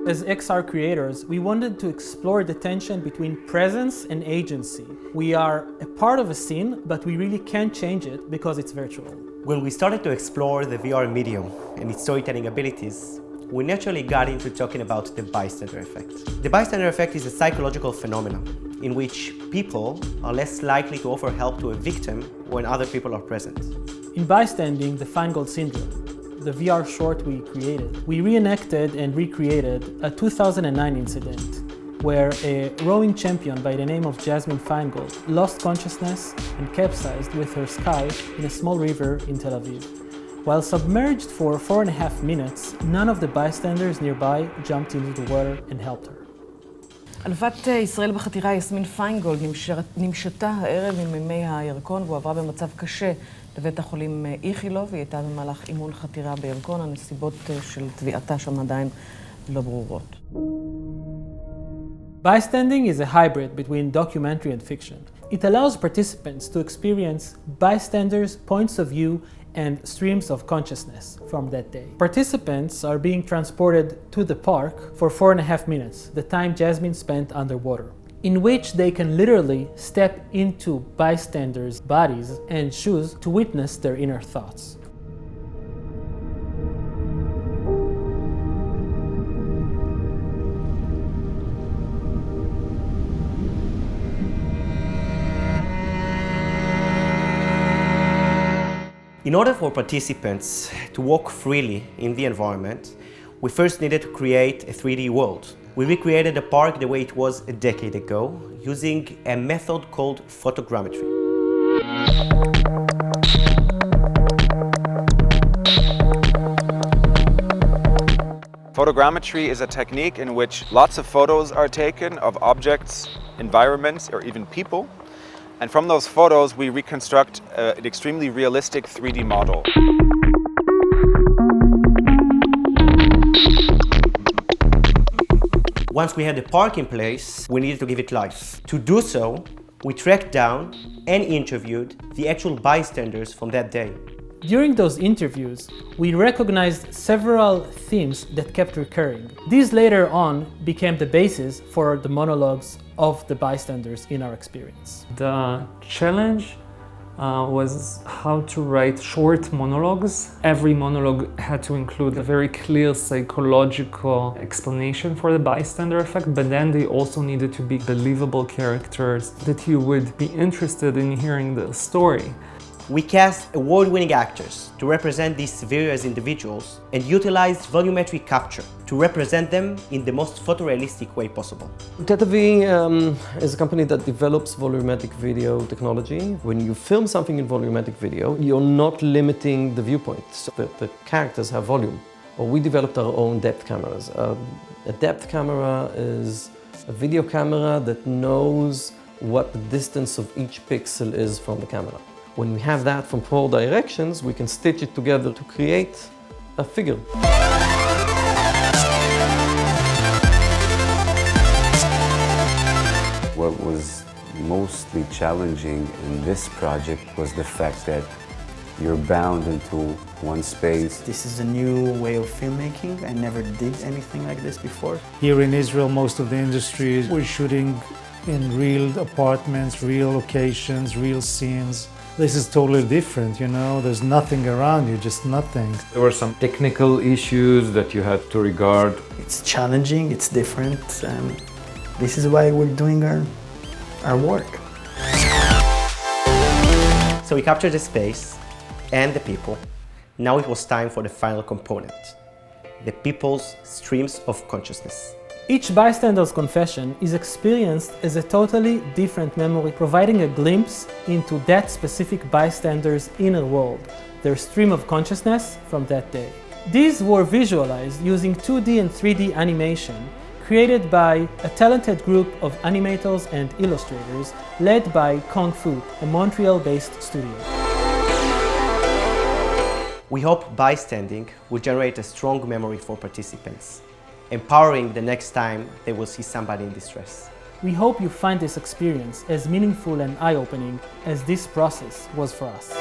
As XR creators, we wanted to explore the tension between presence and agency. We are a part of a scene, but we really can't change it because it's virtual. When we started to explore the VR medium and its storytelling abilities, we naturally got into talking about the bystander effect. The bystander effect is a psychological phenomenon in which people are less likely to offer help to a victim when other people are present. In Bystanding, the Feingold syndrome, the VR short we created, we reenacted and recreated a 2009 incident where a rowing champion by the name of Jasmine Feingold lost consciousness and capsized with her sky in a small river in Tel Aviv. While submerged for 4.5 minutes, none of the bystanders nearby jumped into the water and helped her. אלופת ישראל בחתירה יסמין פיינגולד נמשתה הערב עם מימי הירקון והועברה במצב קשה לבית החולים איכילוב. היא הייתה במהלך אימון חתירה בירקון. הנסיבות של טביעתה שם עדיין לא ברורות. Bystanding is a hybrid between documentary and fiction. It allows participants to experience bystanders' points of view and streams of consciousness from that day. Participants are being transported to the park for 4.5 minutes, the time Jasmine spent underwater, in which they can literally step into bystanders' bodies and shoes to witness their inner thoughts. In order for participants to walk freely in the environment, we first needed to create a 3D world. We recreated the park the way it was a decade ago, using a method called photogrammetry. Photogrammetry is a technique in which lots of photos are taken of objects, environments, or even people. And from those photos, we reconstruct an extremely realistic 3D model. Once we had the park in place, we needed to give it life. To do so, we tracked down and interviewed the actual bystanders from that day. During those interviews, we recognized several themes that kept recurring. These later on became the basis for the monologues of the bystanders in our experience. The challenge was how to write short monologues. Every monologue had to include a very clear psychological explanation for the bystander effect, but then they also needed to be believable characters that you would be interested in hearing the story. We cast award-winning actors to represent these various individuals and utilized volumetric capture to represent them in the most photorealistic way possible. Tetavi is a company that develops volumetric video technology. When you film something in volumetric video, you're not limiting the viewpoint. So the characters have volume. Well, we developed our own depth cameras. A depth camera is a video camera that knows what the distance of each pixel is from the camera. When we have that from 4 directions, we can stitch it together to create a figure. What was mostly challenging in this project was the fact that you're bound into one space. This is a new way of filmmaking. I never did anything like this before. Here in Israel, most of the industries were shooting in real apartments, real locations, real scenes. This is totally different, you know, there's nothing around you, just nothing. There were some technical issues that you had to regard. It's challenging, it's different, and this is why we're doing our work. So we captured the space and the people. Now it was time for the final component, the people's streams of consciousness. Each bystander's confession is experienced as a totally different memory, providing a glimpse into that specific bystander's inner world, their stream of consciousness from that day. These were visualized using 2D and 3D animation created by a talented group of animators and illustrators led by Kung Fu, a Montreal-based studio. We hope Bystanding will generate a strong memory for participants, empowering the next time they will see somebody in distress. We hope you find this experience as meaningful and eye-opening as this process was for us.